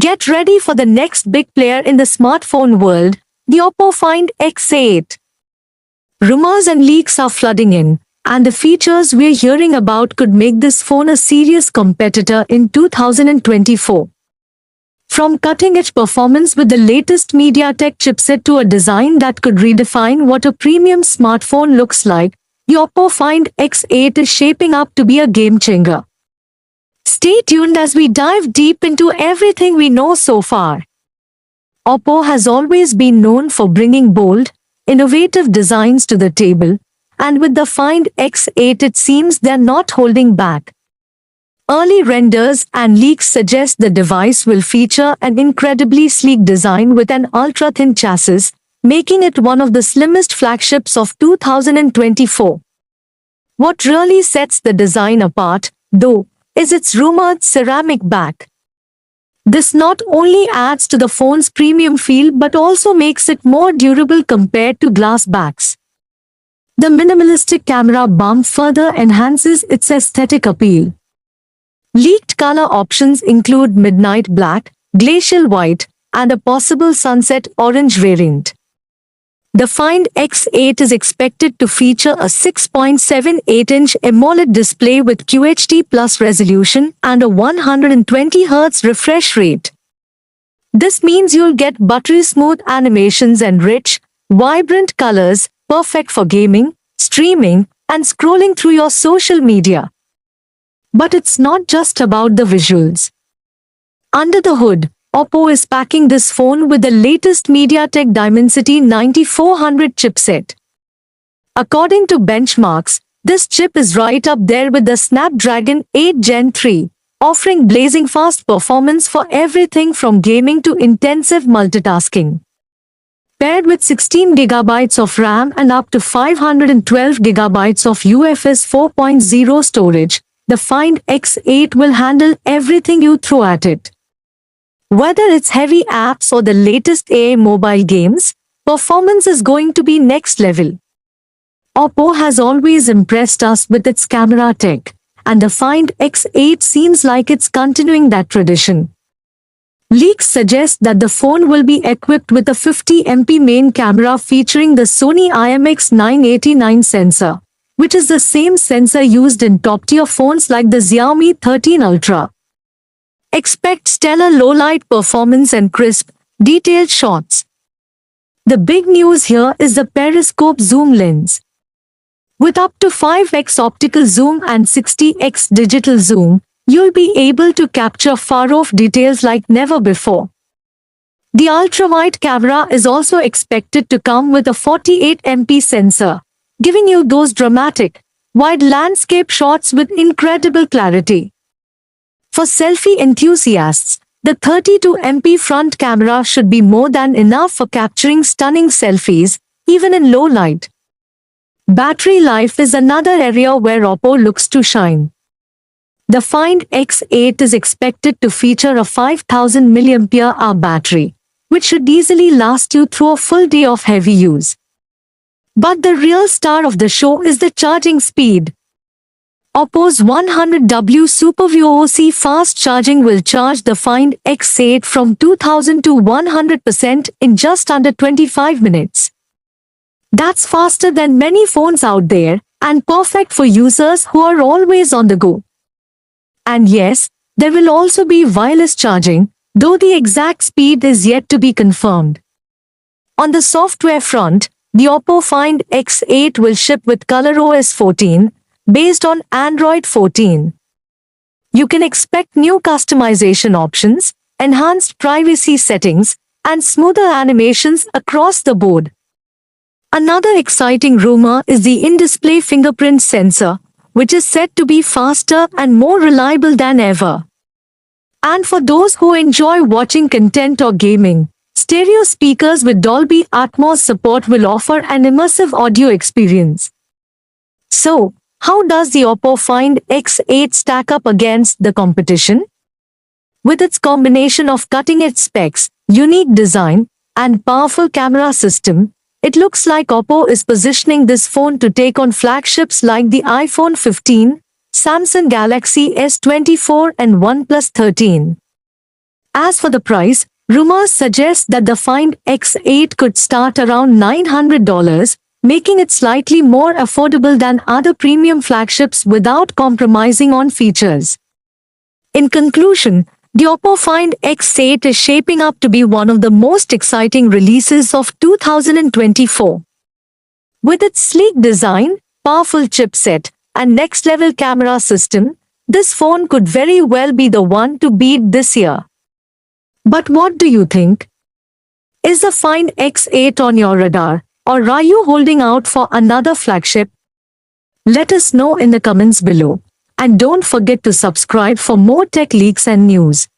Get ready for the next big player in the smartphone world, the Oppo Find X8. Rumors and leaks are flooding in, and the features we're hearing about could make this phone a serious competitor in 2024. From cutting-edge performance with the latest MediaTek chipset to a design that could redefine what a premium smartphone looks like, the Oppo Find X8 is shaping up to be a game-changer. Stay tuned as we dive deep into everything we know so far. Oppo has always been known for bringing bold, innovative designs to the table, and with the Find X8 it seems they're not holding back. Early renders and leaks suggest the device will feature an incredibly sleek design with an ultra-thin chassis, making it one of the slimmest flagships of 2024. What really sets the design apart, though, is its rumored ceramic back. This not only adds to the phone's premium feel but also makes it more durable compared to glass backs. The minimalistic camera bump further enhances its aesthetic appeal. Leaked color options include midnight black, glacial white, and a possible sunset orange variant. The Find X8 is expected to feature a 6.78-inch AMOLED display with QHD+ resolution and a 120Hz refresh rate. This means you'll get buttery smooth animations and rich, vibrant colors, perfect for gaming, streaming, and scrolling through your social media. But it's not just about the visuals. Under the hood, Oppo is packing this phone with the latest MediaTek Dimensity 9400 chipset. According to benchmarks, this chip is right up there with the Snapdragon 8 Gen 3, offering blazing fast performance for everything from gaming to intensive multitasking. Paired with 16GB of RAM and up to 512GB of UFS 4.0 storage, the Find X8 will handle everything you throw at it. Whether it's heavy apps or the latest AI mobile games, performance is going to be next level. Oppo has always impressed us with its camera tech, and the Find X8 seems like it's continuing that tradition. Leaks suggest that the phone will be equipped with a 50MP main camera featuring the Sony IMX989 sensor, which is the same sensor used in top-tier phones like the Xiaomi 13 Ultra. Expect stellar low-light performance and crisp, detailed shots. The big news here is the periscope zoom lens. With up to 5x optical zoom and 60x digital zoom, you'll be able to capture far-off details like never before. The ultra-wide camera is also expected to come with a 48MP sensor, giving you those dramatic, wide landscape shots with incredible clarity. For selfie enthusiasts, the 32MP front camera should be more than enough for capturing stunning selfies, even in low light. Battery life is another area where Oppo looks to shine. The Find X8 is expected to feature a 5000 mAh battery, which should easily last you through a full day of heavy use. But the real star of the show is the charging speed. Oppo's 100W SuperView OC fast charging will charge the Find X8 from 2000 to 100% in just under 25 minutes. That's faster than many phones out there, and perfect for users who are always on the go. And yes, there will also be wireless charging, though the exact speed is yet to be confirmed. On the software front, the Oppo Find X8 will ship with ColorOS 14, based on Android 14. You can expect new customization options, enhanced privacy settings, and smoother animations across the board. Another exciting rumor is the in-display fingerprint sensor, which is said to be faster and more reliable than ever. And for those who enjoy watching content or gaming, stereo speakers with Dolby Atmos support will offer an immersive audio experience. So, how does the Oppo Find X8 stack up against the competition? With its combination of cutting-edge specs, unique design, and powerful camera system, it looks like Oppo is positioning this phone to take on flagships like the iPhone 15, Samsung Galaxy S24 and OnePlus 13. As for the price, rumors suggest that the Find X8 could start around $900, making it slightly more affordable than other premium flagships without compromising on features. In conclusion, the Oppo Find X8 is shaping up to be one of the most exciting releases of 2024. With its sleek design, powerful chipset, and next-level camera system, this phone could very well be the one to beat this year. But what do you think? Is the Find X8 on your radar, or are you holding out for another flagship? Let us know in the comments below. And don't forget to subscribe for more tech leaks and news.